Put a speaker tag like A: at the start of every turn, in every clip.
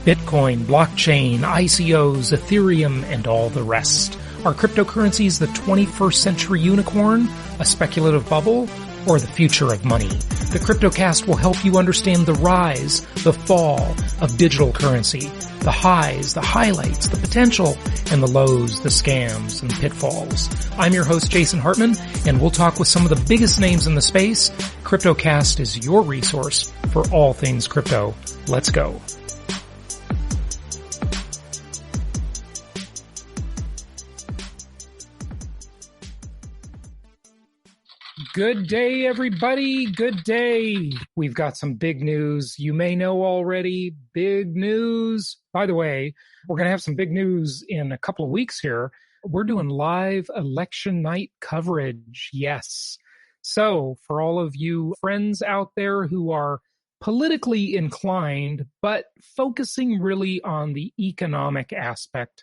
A: Bitcoin, blockchain, ICOs, Ethereum, and all the rest. Are cryptocurrencies the 21st century unicorn, a speculative bubble, or the future of money? The CryptoCast will help you understand the rise, the fall of digital currency, the highs, the highlights, the potential, and the lows, the scams, and pitfalls. I'm your host, Jason Hartman, and we'll talk with some of the biggest names in the space. CryptoCast is your resource for all things crypto. Let's go. Good day, everybody. Good day. We've got some big news. You may know already, big news. By the way, we're going to have some big news in a couple of weeks here. We're doing live election night coverage. Yes. So for all of you friends out there who are politically inclined, but focusing really on the economic aspect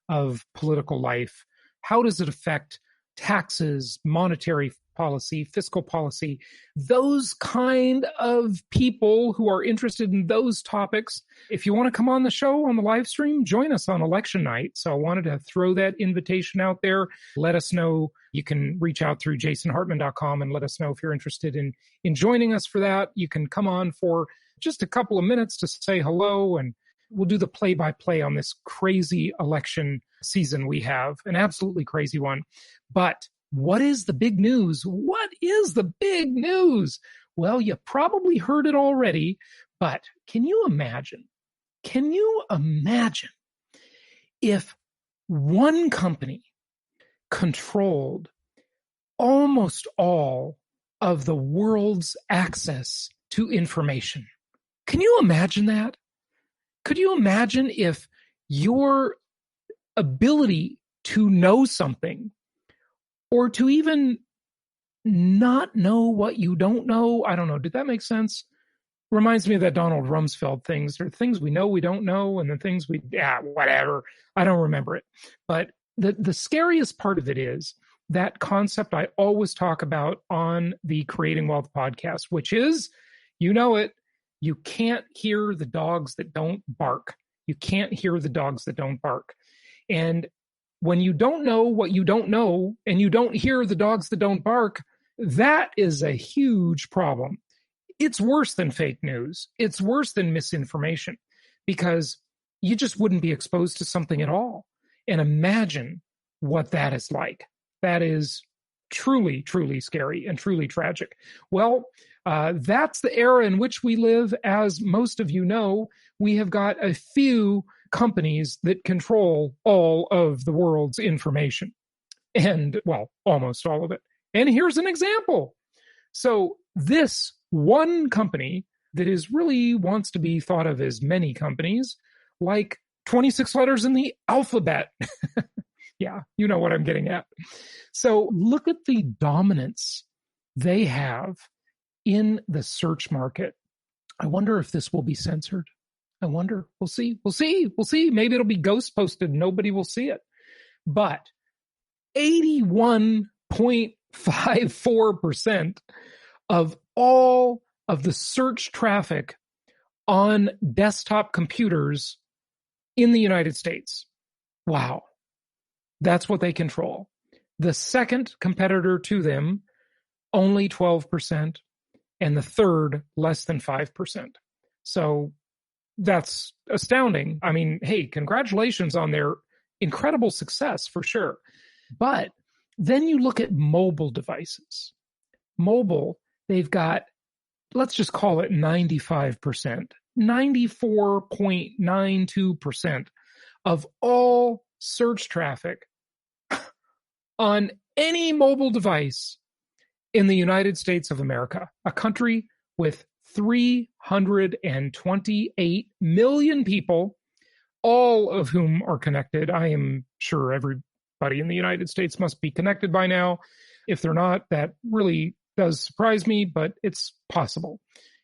A: of political life, how does it affect taxes, monetary policy, fiscal policy, those kind of people who are interested in those topics. If you want to come on the show on the live stream, join us on election night. So I wanted to throw that invitation out there. Let us know. You can reach out through jasonhartman.com and let us know if you're interested in joining us for that. You can come on for just a couple of minutes to say hello, and we'll do the play-by-play on this crazy election season we have, an absolutely crazy one. But what is the big news? What is the big news? Well, you probably heard it already, but can you imagine if one company controlled almost all of the world's access to information? Can you imagine that? Could you imagine if your ability to know something, or to even not know what you don't know? I don't know. Did that make sense? Reminds me of that Donald Rumsfeld things. There are things we know we don't know, and the things whatever. I don't remember it. But the scariest part of it is that concept I always talk about on the Creating Wealth podcast, which is, you know it, you can't hear the dogs that don't bark. You can't hear the dogs that don't bark. And when you don't know what you don't know and you don't hear the dogs that don't bark, that is a huge problem. It's worse than fake news. It's worse than misinformation, because you just wouldn't be exposed to something at all. And imagine what that is like. That is truly, truly scary and truly tragic. Well, that's the era in which we live. As most of you know, we have got a few companies that control all of the world's information. And, well, almost all of it. And here's an example. So this one company that is really wants to be thought of as many companies, like 26 letters in the alphabet. Yeah, you know what I'm getting at. So look at the dominance they have in the search market. I wonder if this will be censored. I wonder. We'll see. Maybe it'll be ghost posted. Nobody will see it. But 81.54% of all of the search traffic on desktop computers in the United States. Wow. That's what they control. The second competitor to them, only 12%, and the third, less than 5%. So that's astounding. I mean, hey, congratulations on their incredible success for sure. But then you look at mobile devices. Mobile, they've got, let's just call it 95%, 94.92% of all search traffic on any mobile device in the United States of America, a country with 328 million people, all of whom are connected. I am sure everybody in the United States must be connected by now. If they're not, that really does surprise me, but it's possible.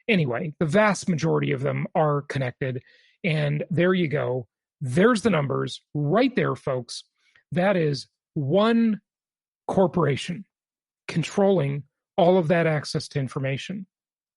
A: Anyway, the vast majority of them are connected. And there you go. There's the numbers right there, folks. That is one corporation controlling all of that access to information.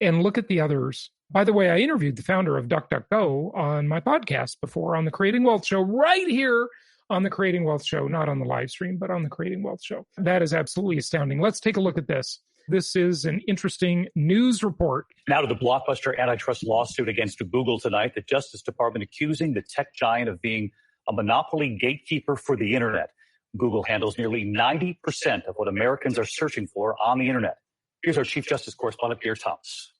A: And look at the others By the way, I interviewed the founder of DuckDuckGo on my podcast before on the Creating Wealth Show, right here on the Creating Wealth Show, not on the live stream, but on the Creating Wealth Show. That is absolutely astounding. Let's take a look at this. This is an interesting news report.
B: Now to the blockbuster antitrust lawsuit against Google tonight. The Justice Department accusing the tech giant of being a monopoly gatekeeper for the internet. Google handles nearly 90% of what Americans are searching for on the internet. Here's our Chief Justice correspondent, Pierre Thomas.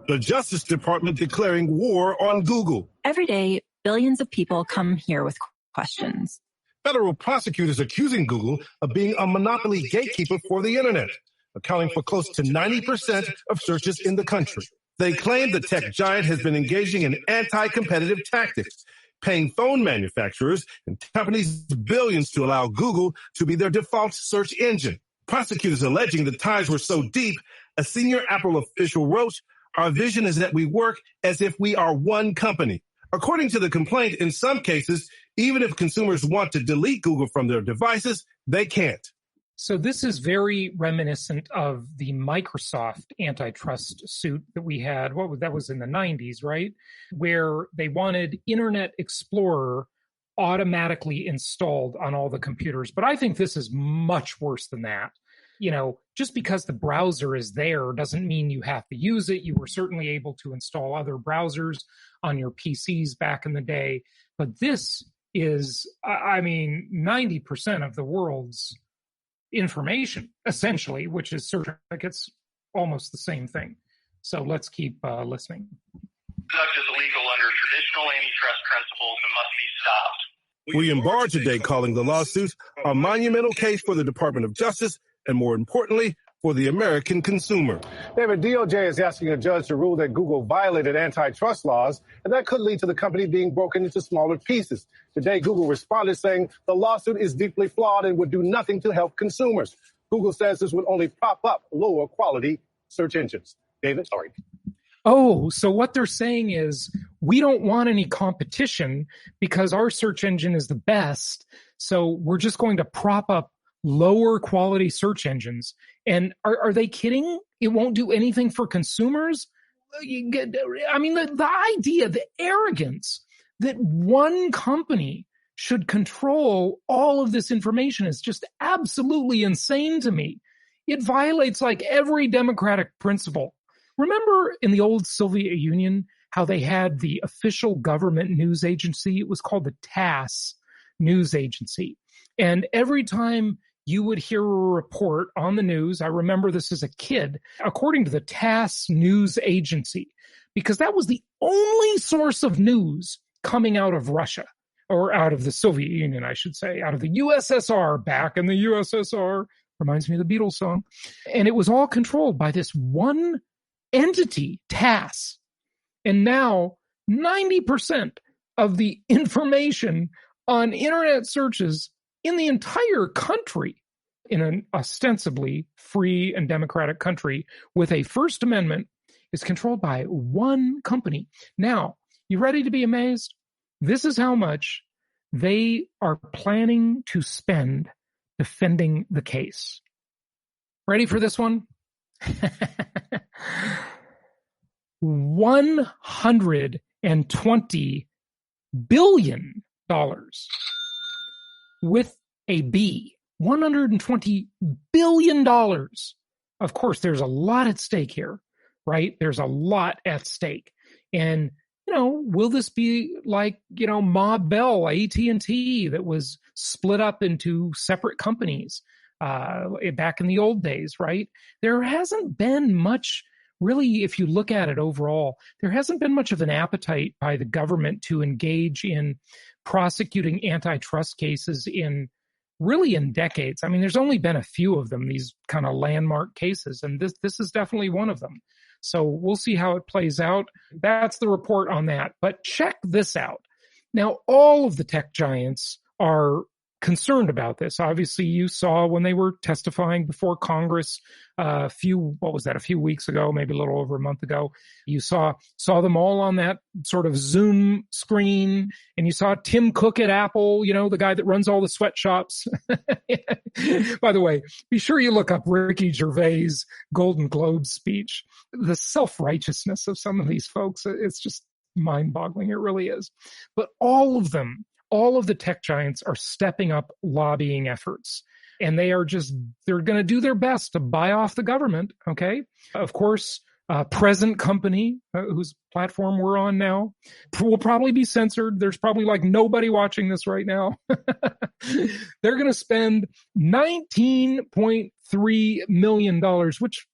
C: The Justice Department declaring war on Google.
D: Every day, billions of people come here with questions.
C: Federal prosecutors accusing Google of being a monopoly gatekeeper for the internet, accounting for close to 90% of searches in the country. They claim the tech giant has been engaging in anti-competitive tactics, paying phone manufacturers and companies billions to allow Google to be their default search engine. Prosecutors alleging the ties were so deep, a senior Apple official wrote, "Our vision is that we work as if we are one company." According to the complaint, in some cases, even if consumers want to delete Google from their devices, they can't.
A: So this is very reminiscent of the Microsoft antitrust suit that we had. That was in the 90s, right? Where they wanted Internet Explorer automatically installed on all the computers. But I think this is much worse than that. You know, just because the browser is there doesn't mean you have to use it. You were certainly able to install other browsers on your PCs back in the day. But this is, 90% of the world's information, essentially, which is search certificates, almost the same thing. So let's keep listening.
E: Conduct is illegal under traditional antitrust principles and must be stopped.
C: William Barr today calling the lawsuit a monumental case for the Department of Justice and, more importantly, for the American consumer.
F: David, DOJ is asking a judge to rule that Google violated antitrust laws, and that could lead to the company being broken into smaller pieces. Today, Google responded saying the lawsuit is deeply flawed and would do nothing to help consumers. Google says this would only prop up lower quality search engines. David, sorry.
A: Oh, so what they're saying is we don't want any competition because our search engine is the best. So we're just going to prop up lower quality search engines. And are they kidding? It won't do anything for consumers? The idea, the arrogance that one company should control all of this information is just absolutely insane to me. It violates like every democratic principle. Remember in the old Soviet Union how they had the official government news agency? It was called the TASS news agency. And every time you would hear a report on the news, I remember this as a kid, according to the TASS news agency, because that was the only source of news coming out of Russia, or out of the Soviet Union, I should say, out of the USSR, back in the USSR, reminds me of the Beatles song. And it was all controlled by this one entity, TASS. And now 90% of the information on internet searches in the entire country, in an ostensibly free and democratic country with a First Amendment, is controlled by one company. Now, you ready to be amazed? This is how much they are planning to spend defending the case. Ready for this one? $120 billion with a B. $120 billion. Of course, there's a lot at stake here, right? There's a lot at stake. And, will this be like, Ma Bell, AT&T, that was split up into separate companies back in the old days, right? There hasn't been much, really, if you look at it overall, there hasn't been much of an appetite by the government to engage in prosecuting antitrust cases in decades. I mean, there's only been a few of them, these kind of landmark cases, and this is definitely one of them. So we'll see how it plays out. That's the report on that. But check this out. Now, all of the tech giants are concerned about this. Obviously, you saw when they were testifying before Congress a few weeks ago, maybe a little over a month ago. You saw them all on that sort of Zoom screen, and you saw Tim Cook at Apple, the guy that runs all the sweatshops. By the way, be sure you look up Ricky Gervais' Golden Globe speech. The self-righteousness of some of these folks, it's just mind-boggling. It really is. But all of the tech giants are stepping up lobbying efforts, and they're going to do their best to buy off the government. Okay. Of course, present company, whose platform we're on now, will probably be censored. There's probably like nobody watching this right now. They're going to spend $19.3 million, which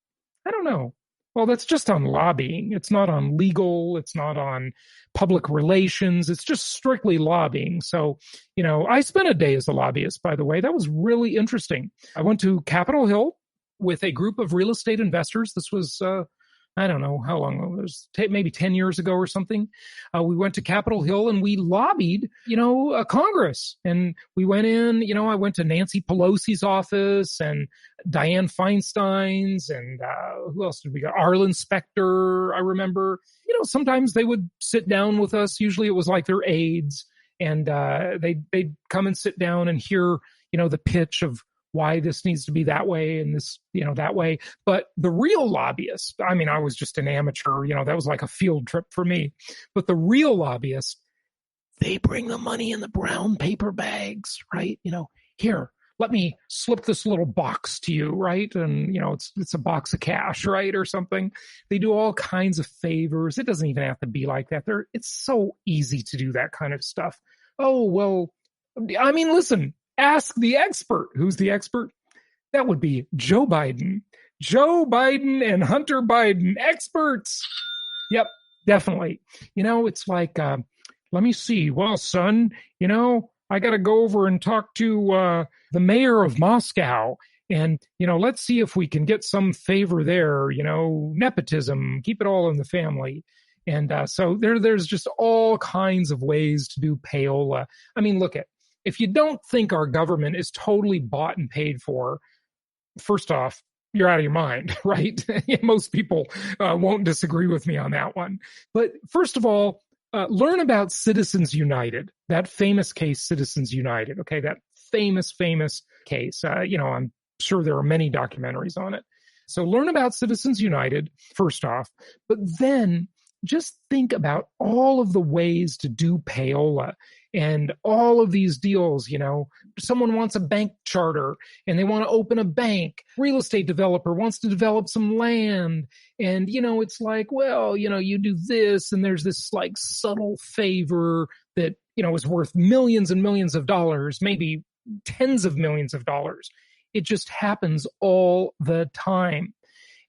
A: I don't know. Well, that's just on lobbying. It's not on legal. It's not on public relations. It's just strictly lobbying. So, I spent a day as a lobbyist, by the way. That was really interesting. I went to Capitol Hill with a group of real estate investors. This was, I don't know how long it was, maybe 10 years ago or something. We went to Capitol Hill and we lobbied, Congress. And we went in, I went to Nancy Pelosi's office and Dianne Feinstein's and who else did we got? Arlen Specter, I remember. Sometimes they would sit down with us. Usually it was like their aides. And they'd come and sit down and hear, the pitch of why this needs to be that way and this, that way. But the real lobbyists, I was just an amateur, that was like a field trip for me. But the real lobbyists, they bring the money in the brown paper bags, right? Here, let me slip this little box to you, right? And, it's a box of cash, right? Or something. They do all kinds of favors. It doesn't even have to be like that. It's so easy to do that kind of stuff. Oh, well, listen. Ask the expert. Who's the expert? That would be Joe Biden. Joe Biden and Hunter Biden, experts. Yep, definitely. It's like, let me see. Well, son, I got to go over and talk to the mayor of Moscow. And, let's see if we can get some favor there, nepotism, keep it all in the family. And so there's just all kinds of ways to do payola. Look at, if you don't think our government is totally bought and paid for, first off, you're out of your mind, right? Most people won't disagree with me on that one. But first of all, learn about Citizens United, that famous case, Citizens United. Okay, that famous case. I'm sure there are many documentaries on it. So learn about Citizens United, first off, but then just think about all of the ways to do payola and all of these deals. Someone wants a bank charter and they want to open a bank. Real estate developer wants to develop some land. And, it's like, well, you do this and there's this like subtle favor that, is worth millions and millions of dollars, maybe tens of millions of dollars. It just happens all the time.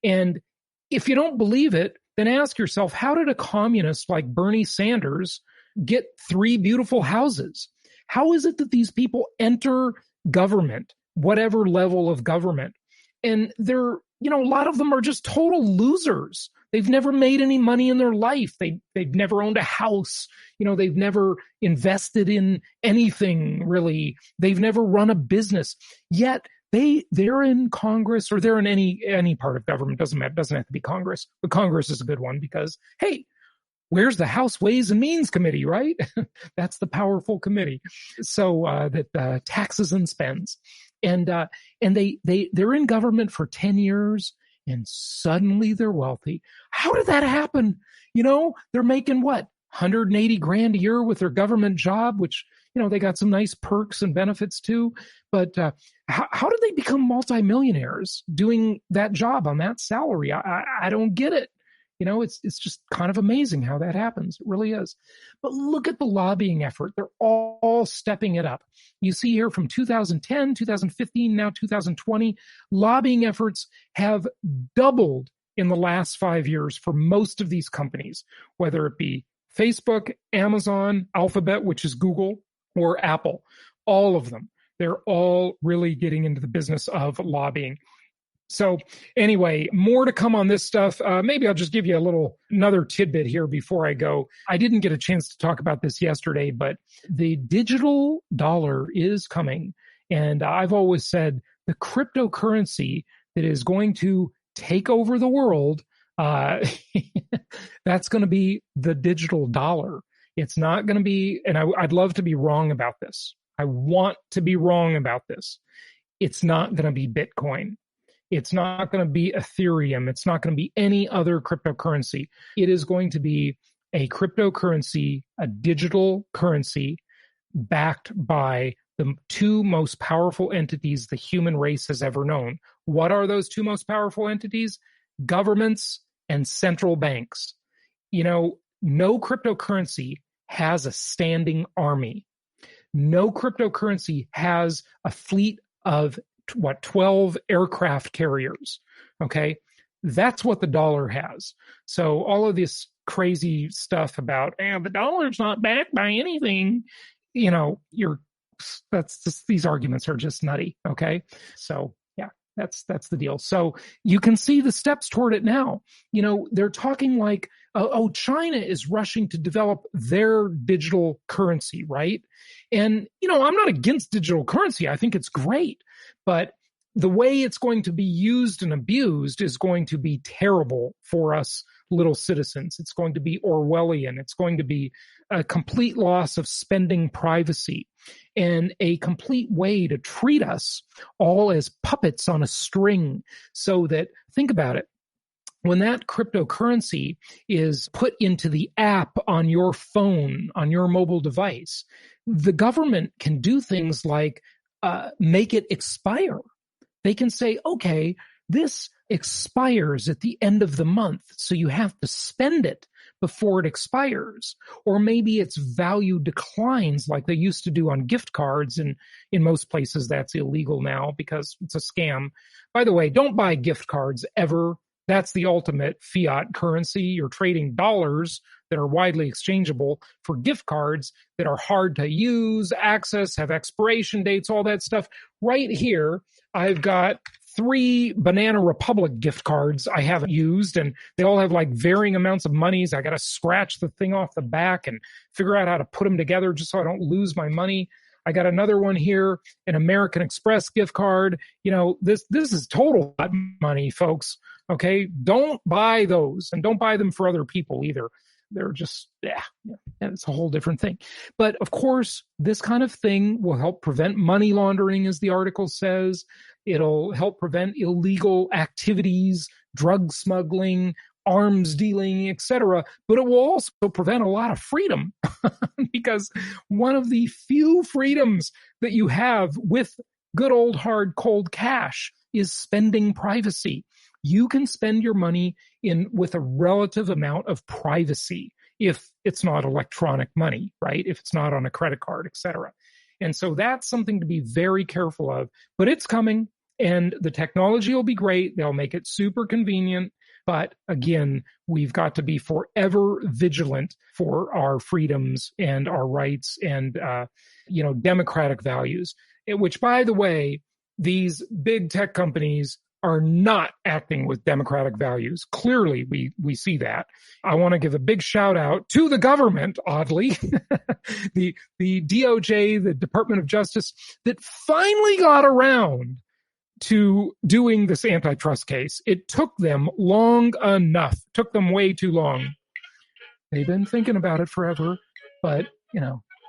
A: And if you don't believe it, then ask yourself, how did a communist like Bernie Sanders get 3 beautiful houses? How is it that these people enter government, whatever level of government, and they're, a lot of them are just total losers. They've never made any money in their life. They've never owned a house. They've never invested in anything really. They've never run a business. Yet they're in Congress, or they're in any part of government. Doesn't matter. Doesn't have to be Congress. But Congress is a good one because, hey, where's the House Ways and Means Committee, right? That's the powerful committee. So that taxes and spends, and they're in government for 10 years, and suddenly they're wealthy. How did that happen? They're making what, $180,000 a year with their government job, which they got some nice perks and benefits too. But how did they become multimillionaires doing that job on that salary? I don't get it. It's just kind of amazing how that happens. It really is. But look at the lobbying effort. They're all stepping it up. You see here from 2010, 2015, now 2020, lobbying efforts have doubled in the last 5 years for most of these companies, whether it be Facebook, Amazon, Alphabet, which is Google, or Apple. All of them. They're all really getting into the business of lobbying. So anyway, more to come on this stuff. Maybe I'll just give you another tidbit here before I go. I didn't get a chance to talk about this yesterday, but the digital dollar is coming. And I've always said the cryptocurrency that is going to take over the world, that's going to be the digital dollar. It's not going to be, and I'd love to be wrong about this. I want to be wrong about this. It's not going to be Bitcoin. It's not going to be Ethereum. It's not going to be any other cryptocurrency. It is going to be a cryptocurrency, a digital currency backed by the two most powerful entities the human race has ever known. What are those two most powerful entities? Governments and central banks. No cryptocurrency has a standing army. No cryptocurrency has a fleet of 12 aircraft carriers. Okay. That's what the dollar has. So all of this crazy stuff about, the dollar's not backed by anything, these arguments are just nutty. Okay. So yeah, that's the deal. So you can see the steps toward it now. They're talking like, China is rushing to develop their digital currency, right? And, I'm not against digital currency. I think it's great. But the way it's going to be used and abused is going to be terrible for us little citizens. It's going to be Orwellian. It's going to be a complete loss of spending privacy and a complete way to treat us all as puppets on a string. So that, think about it, when that cryptocurrency is put into the app on your phone, on your mobile device, the government can do things like make it expire. They can say, okay, this expires at the end of the month, so you have to spend it before it expires. Or maybe its value declines like they used to do on gift cards, and in most places that's illegal now because it's a scam. By the way, don't buy gift cards ever. That's the ultimate fiat currency. You're trading dollars that are widely exchangeable for gift cards that are hard to use, access, have expiration dates, all that stuff. Right here, I've got 3 Banana Republic gift cards I haven't used, and they all have like varying amounts of monies. I got to scratch the thing off the back and figure out how to put them together just so I don't lose my money. I got another one here, an American Express gift card. This is total money, folks. Okay, don't buy those, and don't buy them for other people either. They're just, it's a whole different thing. But of course, this kind of thing will help prevent money laundering, as the article says. It'll help prevent illegal activities, drug smuggling, arms dealing, etc. But it will also prevent a lot of freedom because one of the few freedoms that you have with good old hard cold cash is spending privacy. You can spend your money with a relative amount of privacy if it's not electronic money, right? If it's not on a credit card, etc. And so that's something to be very careful of. But it's coming, and the technology will be great. They'll make it super convenient. But again, we've got to be forever vigilant for our freedoms and our rights and, democratic values, which, by the way, these big tech companies are not acting with democratic values. Clearly, we see that. I want to give a big shout out to the government, oddly, the DOJ, the Department of Justice, that finally got around to doing this antitrust case. It took them long enough. It took them way too long. They've been thinking about it forever, but,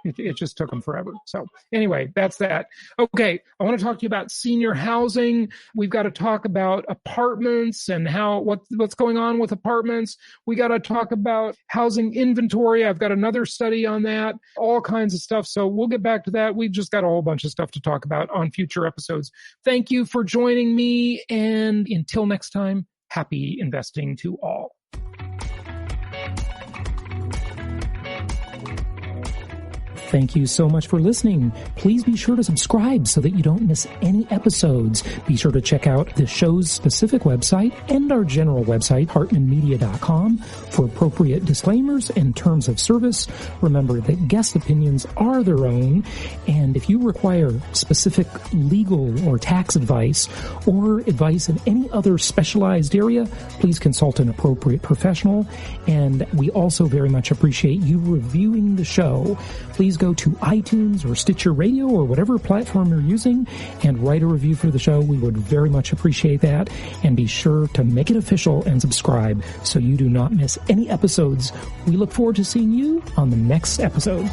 A: it just took them forever. So anyway, that's that. Okay, I want to talk to you about senior housing. We've got to talk about apartments and what's going on with apartments. We got to talk about housing inventory. I've got another study on that, all kinds of stuff. So we'll get back to that. We've just got a whole bunch of stuff to talk about on future episodes. Thank you for joining me. And until next time, happy investing to all. Thank you so much for listening. Please be sure to subscribe so that you don't miss any episodes. Be sure to check out the show's specific website and our general website, hartmanmedia.com, for appropriate disclaimers and terms of service. Remember that guest opinions are their own, and if you require specific legal or tax advice or advice in any other specialized area, please consult an appropriate professional. And we also very much appreciate you reviewing the show. Please go to iTunes or Stitcher Radio or whatever platform you're using and write a review for the show. We would very much appreciate that. And be sure to make it official and subscribe so you do not miss any episodes. We look forward to seeing you on the next episode.